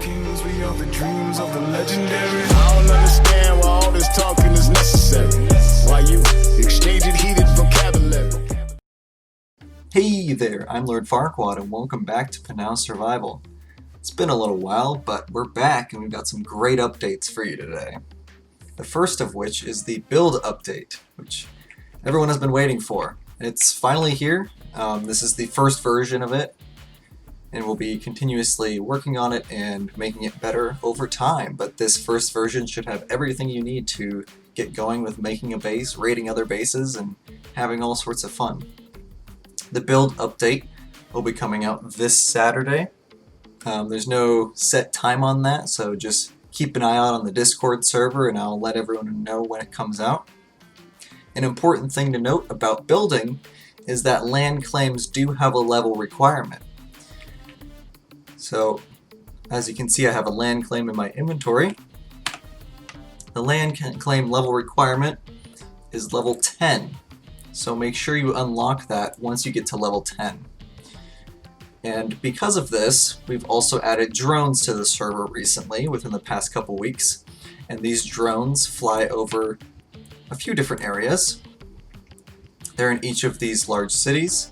Kings, we are the dreams of the legendary. I don't understand why all this talking is necessary. Why you exchanging heated vocabulary? Hey there, I'm Lord Farquaad and welcome back to Panau Survival. It's been a little while, but we're back and we've got some great updates for you today. The first of which is the build update, which everyone has been waiting for. It's finally here. This is the first version of it, and we'll be continuously working on it and making it better over time. But this first version should have everything you need to get going with making a base, raiding other bases, and having all sorts of fun. The build update will be coming out this Saturday. There's no set time on that, so just keep an eye out on the Discord server and I'll let everyone know when it comes out. An important thing to note about building is that Landclaims do have a level requirement. So, as you can see, I have a Landclaim in my inventory. The Landclaim level requirement is level 10, so make sure you unlock that once you get to level 10. And because of this, we've also added drones to the server recently, within the past couple weeks, and these drones fly over a few different areas. They're in each of these large cities.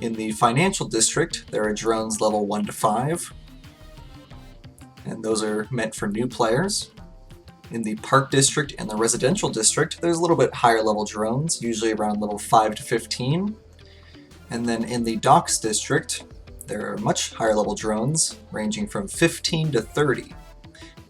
In the financial district, there are drones level 1 to 5, and those are meant for new players. In the park district and the residential district, there's a little bit higher level drones, usually around level 5 to 15. And then in the docks district, there are much higher level drones, ranging from 15 to 30.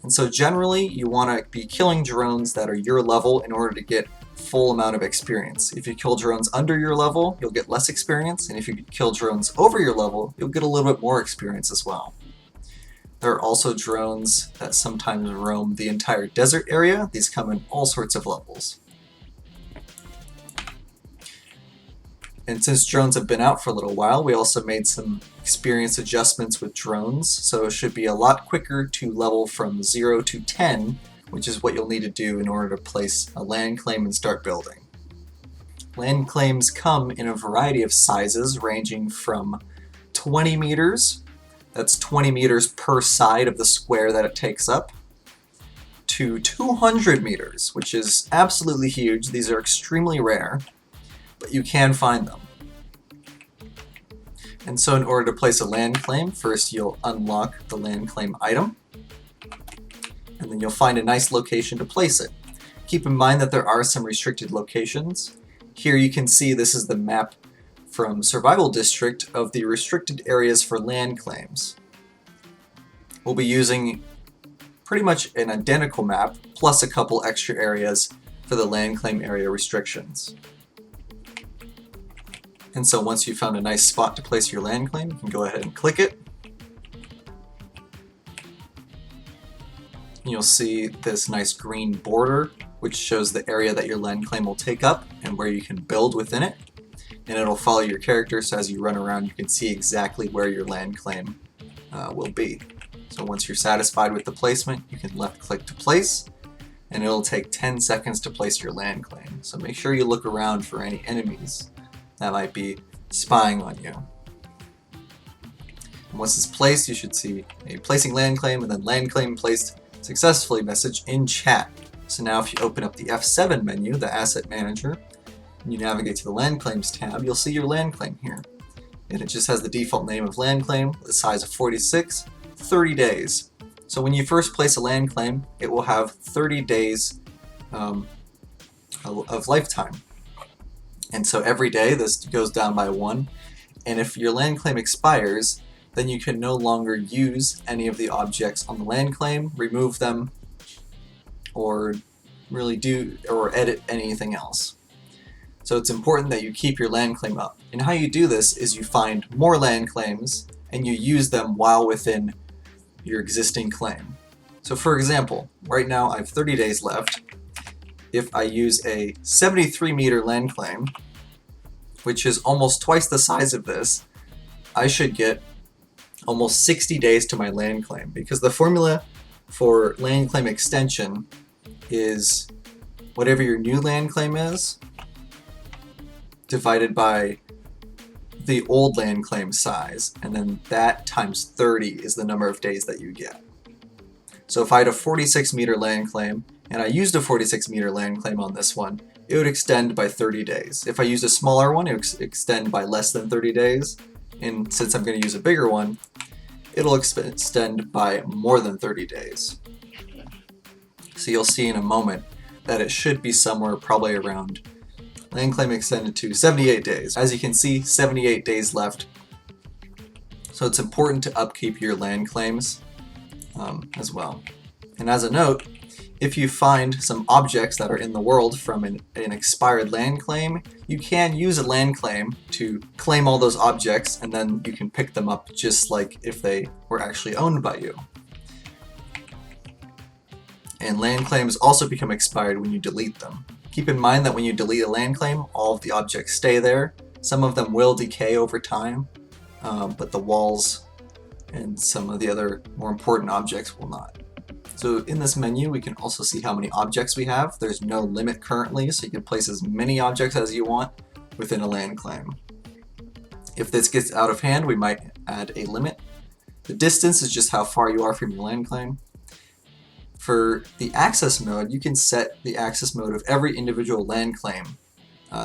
And so generally, you want to be killing drones that are your level in order to get full amount of experience. If you kill drones under your level, you'll get less experience, and if you kill drones over your level, you'll get a little bit more experience as well. There are also drones that sometimes roam the entire desert area. These come in all sorts of levels. And since drones have been out for a little while, we also made some experience adjustments with drones, so it should be a lot quicker to level from 0 to 10, which is what you'll need to do in order to place a land claim and start building. Land claims come in a variety of sizes, ranging from 20 meters, that's 20 meters per side of the square that it takes up, to 200 meters, which is absolutely huge. These are extremely rare, but you can find them. And so in order to place a land claim, first you'll unlock the land claim item, and then you'll find a nice location to place it. Keep in mind that there are some restricted locations. Here you can see this is the map from Survival District of the restricted areas for land claims. We'll be using pretty much an identical map, plus a couple extra areas for the land claim area restrictions. And so once you've found a nice spot to place your land claim, you can go ahead and click it. You'll see this nice green border, which shows the area that your land claim will take up and where you can build within it. And it'll follow your character, so as you run around, you can see exactly where your land claim will be. So once you're satisfied with the placement, you can left click to place, and it'll take 10 seconds to place your land claim. So make sure you look around for any enemies that might be spying on you. And once it's placed, you should see a placing land claim and then land claim placed successfully message in chat. So now if you open up the F7 menu, the asset manager, and you navigate to the land claims tab, you'll see your land claim here. And it just has the default name of land claim, the size of 46, 30 days. So when you first place a land claim, it will have 30 days of lifetime. And so every day this goes down by 1, and if your land claim expires, then you can no longer use any of the objects on the land claim, remove them, or really do or edit anything else. So it's important that you keep your land claim up. And how you do this is you find more land claims and you use them while within your existing claim. So for example, right now I have 30 days left. If I use a 73 meter land claim, which is almost twice the size of this, I should get almost 60 days to my land claim, because the formula for Landclaim Extension is whatever your new land claim is divided by the old land claim size, and then that times 30 is the number of days that you get. So if I had a 46 meter land claim, and I used a 46 meter land claim on this one, it would extend by 30 days. If I used a smaller one, it would extend by less than 30 days. And since I'm going to use a bigger one, it'll extend by more than 30 days. So you'll see in a moment that it should be somewhere probably around Landclaim extended to 78 days. As you can see, 78 days left. So it's important to upkeep your land claims as well. And as a note, if you find some objects that are in the world from an expired land claim, you can use a land claim to claim all those objects, and then you can pick them up just like if they were actually owned by you. And land claims also become expired when you delete them. Keep in mind that when you delete a land claim, all of the objects stay there. Some of them will decay over time, but the walls and some of the other more important objects will not. So in this menu, we can also see how many objects we have. There's no limit currently, so you can place as many objects as you want within a land claim. If this gets out of hand, we might add a limit. The distance is just how far you are from your land claim. For the access mode, you can set the access mode of every individual land claim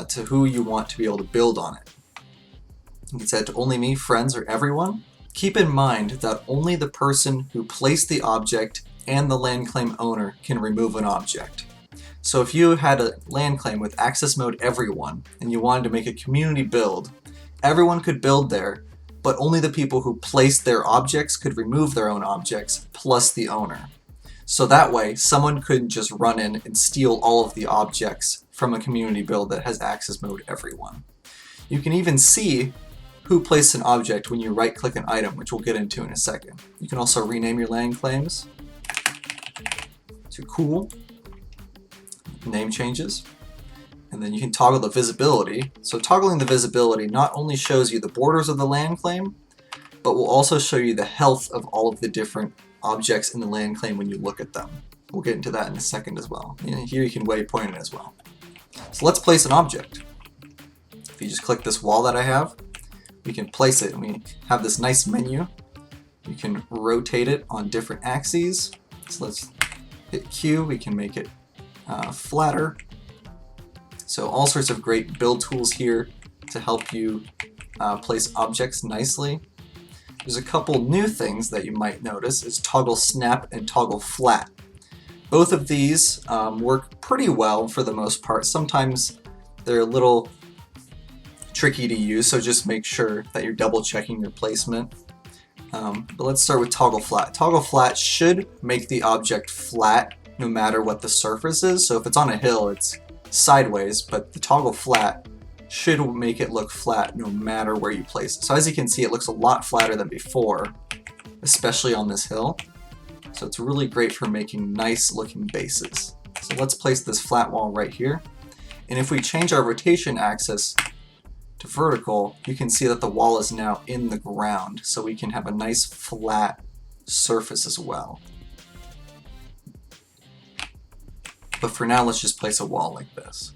to who you want to be able to build on it. You can set it to only me, friends, or everyone. Keep in mind that only the person who placed the object and the land claim owner can remove an object. So if you had a land claim with access mode everyone and you wanted to make a community build, everyone could build there, but only the people who placed their objects could remove their own objects plus the owner. So that way, someone couldn't just run in and steal all of the objects from a community build that has access mode everyone. You can even see who placed an object when you right-click an item, which we'll get into in a second. You can also rename your land claims to cool, name changes, and then you can toggle the visibility. So toggling the visibility not only shows you the borders of the land claim, but will also show you the health of all of the different objects in the land claim when you look at them. We'll get into that in a second as well. And here you can waypoint it as well. So let's place an object. If you just click this wall that I have, we can place it, and we have this nice menu. You can rotate it on different axes. So let's hit Q, we can make it flatter. So all sorts of great build tools here to help you place objects nicely. There's a couple new things that you might notice is toggle snap and toggle flat. Both of these work pretty well for the most part. Sometimes they're a little tricky to use, so just make sure that you're double checking your placement. But let's start with toggle flat. Toggle flat should make the object flat no matter what the surface is. So if it's on a hill, it's sideways, but the toggle flat should make it look flat no matter where you place it. So as you can see, it looks a lot flatter than before, especially on this hill. So it's really great for making nice looking bases. So let's place this flat wall right here. And if we change our rotation axis to vertical, you can see that the wall is now in the ground, so we can have a nice flat surface as well. But for now, let's just place a wall like this.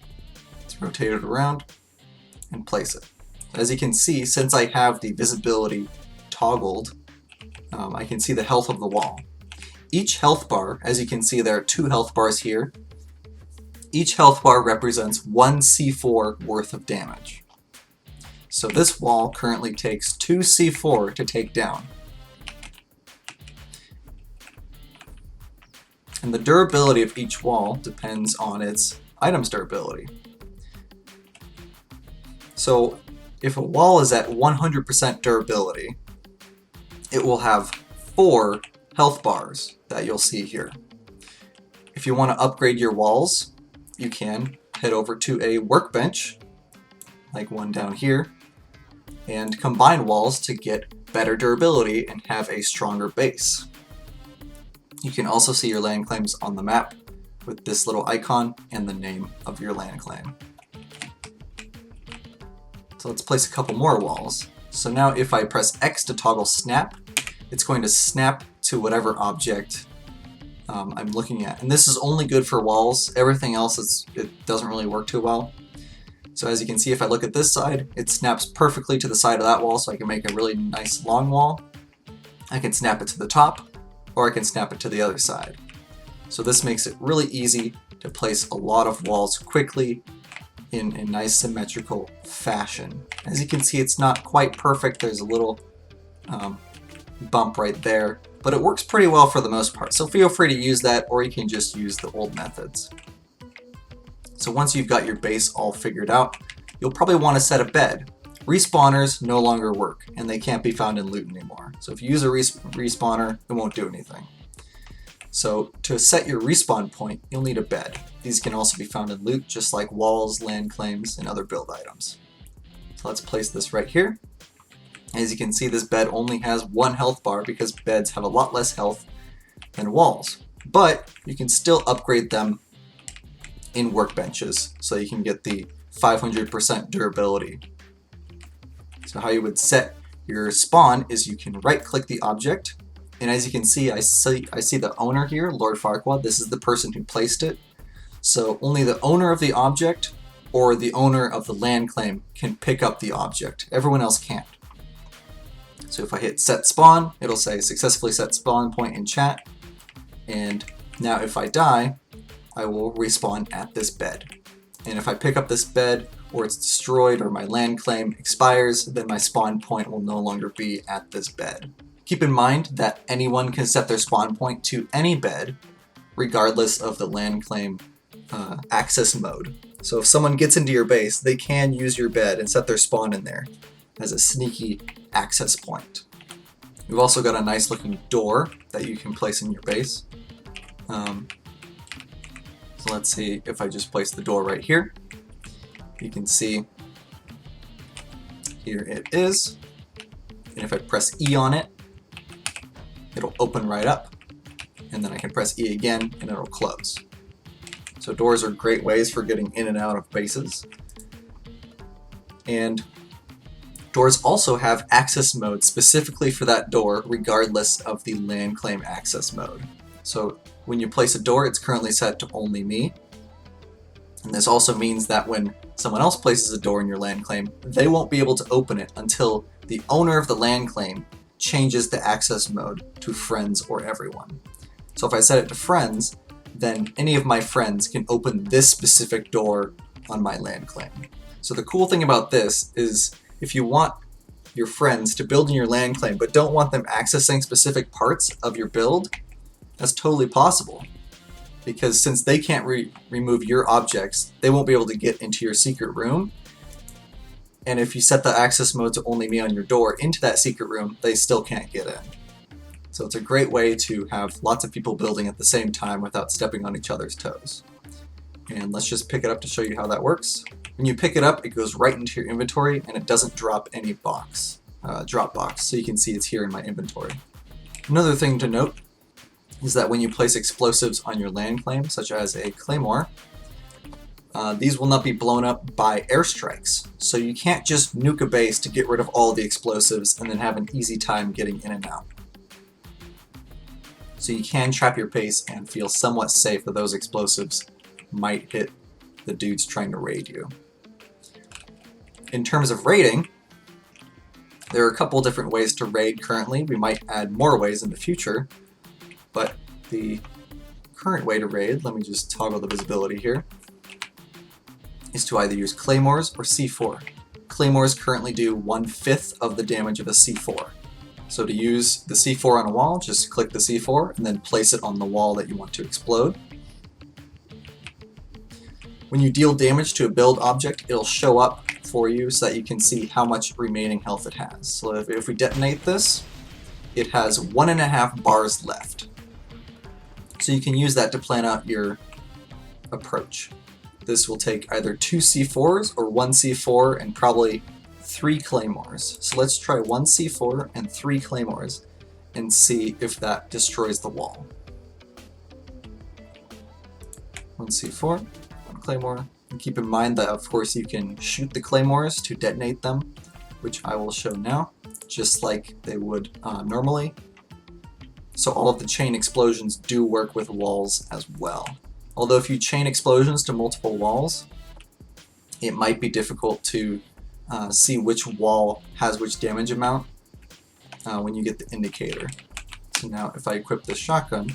Let's rotate it around and place it. As you can see, since I have the visibility toggled, I can see the health of the wall. Each health bar, as you can see, there are 2 health bars here. Each health bar represents 1 C4 worth of damage. So this wall currently takes 2 C4 to take down. And the durability of each wall depends on its item's durability. So if a wall is at 100% durability, it will have 4 health bars that you'll see here. If you want to upgrade your walls, you can head over to a workbench, like one down here, and combine walls to get better durability and have a stronger base. You can also see your land claims on the map with this little icon and the name of your land claim. So let's place a couple more walls. So now if I press X to toggle snap, it's going to snap to whatever object I'm looking at. And this is only good for walls. Everything else, it doesn't really work too well. So as you can see, if I look at this side, it snaps perfectly to the side of that wall, so I can make a really nice long wall. I can snap it to the top, or I can snap it to the other side. So this makes it really easy to place a lot of walls quickly in a nice symmetrical fashion. As you can see, it's not quite perfect. There's a little bump right there, but it works pretty well for the most part. So feel free to use that, or you can just use the old methods. So once you've got your base all figured out, you'll probably want to set a bed. Respawners no longer work, and they can't be found in loot anymore. So if you use a respawner, it won't do anything. So to set your respawn point, you'll need a bed. These can also be found in loot, just like walls, land claims, and other build items. So let's place this right here. As you can see, this bed only has 1 health bar because beds have a lot less health than walls. But you can still upgrade them in workbenches, so you can get the 500% durability. So how you would set your spawn is you can right click the object, and as you can see, I see the owner here, Lord Farquaad. This is the person who placed it. So only the owner of the object or the owner of the land claim can pick up the object. Everyone else can't. So if I hit set spawn, it'll say successfully set spawn point in chat. And now if I die, I will respawn at this bed. And if I pick up this bed, or it's destroyed, or my land claim expires, then my spawn point will no longer be at this bed. Keep in mind that anyone can set their spawn point to any bed, regardless of the land claim access mode. So if someone gets into your base, they can use your bed and set their spawn in there as a sneaky access point. We've also got a nice looking door that you can place in your base. So let's see if I just place the door right here. You can see here it is. And if I press E on it, it'll open right up. And then I can press E again and it'll close. So doors are great ways for getting in and out of bases. And doors also have access mode specifically for that door, regardless of the land claim access mode. So when you place a door, it's currently set to only me. And this also means that when someone else places a door in your land claim, they won't be able to open it until the owner of the land claim changes the access mode to friends or everyone. So if I set it to friends, then any of my friends can open this specific door on my land claim. So the cool thing about this is if you want your friends to build in your land claim but don't want them accessing specific parts of your build, that's totally possible. Because since they can't remove your objects, they won't be able to get into your secret room. And if you set the access mode to only me on your door into that secret room, they still can't get in. So it's a great way to have lots of people building at the same time without stepping on each other's toes. And let's just pick it up to show you how that works. When you pick it up, it goes right into your inventory and it doesn't drop any drop box. So you can see it's here in my inventory. Another thing to note is that when you place explosives on your land claim, such as a claymore, these will not be blown up by airstrikes. So you can't just nuke a base to get rid of all the explosives and then have an easy time getting in and out. So you can trap your base and feel somewhat safe that those explosives might hit the dudes trying to raid you. In terms of raiding, there are a couple different ways to raid currently. We might add more ways in the future. But the current way to raid, let me just toggle the visibility here, is to either use claymores or C4. Claymores currently do 1/5 of the damage of a C4. So to use the C4 on a wall, just click the C4 and then place it on the wall that you want to explode. When you deal damage to a build object, it'll show up for you so that you can see how much remaining health it has. So if we detonate this, it has 1.5 bars left. So you can use that to plan out your approach. This will take either 2 C4s or 1 C4 and probably 3 claymores. So let's try 1 C4 and 3 claymores and see if that destroys the wall. 1 C4, 1 claymore. And keep in mind that of course you can shoot the claymores to detonate them, which I will show now, just like they would normally. So all of the chain explosions do work with walls as well. Although if you chain explosions to multiple walls, it might be difficult to see which wall has which damage amount when you get the indicator. So now if I equip this shotgun,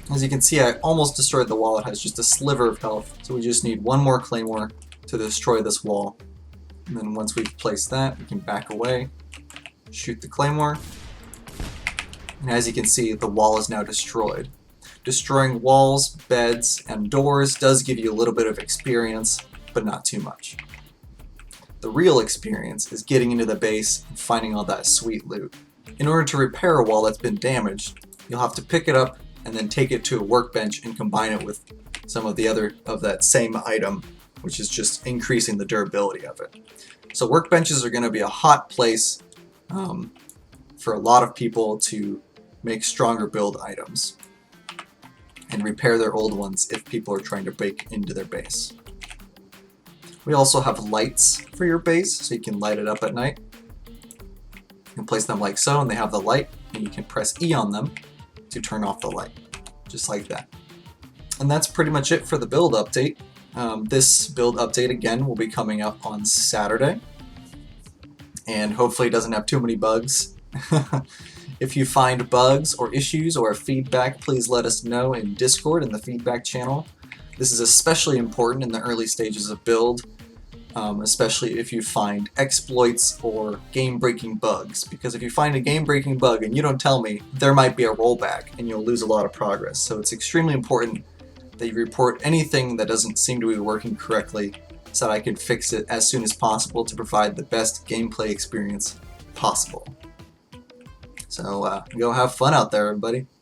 as you can see, I almost destroyed the wall. It has just a sliver of health, so we just need one more claymore to destroy this wall. And then once we've placed that, we can back away, shoot the claymore, and as you can see, the wall is now destroyed. Destroying walls, beds, and doors does give you a little bit of experience, but not too much. The real experience is getting into the base and finding all that sweet loot. In order to repair a wall that's been damaged, you'll have to pick it up and then take it to a workbench and combine it with some of the other of that same item, which is just increasing the durability of it. So workbenches are going to be a hot place for a lot of people to make stronger build items and repair their old ones if people are trying to break into their base. We also have lights for your base, so you can light it up at night. You can place them like so, and they have the light, and you can press E on them to turn off the light, just like that. And that's pretty much it for the build update. This build update, again, will be coming up on Saturday, and hopefully it doesn't have too many bugs. If you find bugs or issues or feedback, please let us know in Discord in the feedback channel. This is especially important in the early stages of build, especially if you find exploits or game-breaking bugs. Because if you find a game-breaking bug and you don't tell me, there might be a rollback and you'll lose a lot of progress. So it's extremely important that you report anything that doesn't seem to be working correctly so that I can fix it as soon as possible to provide the best gameplay experience possible. So go have fun out there, everybody.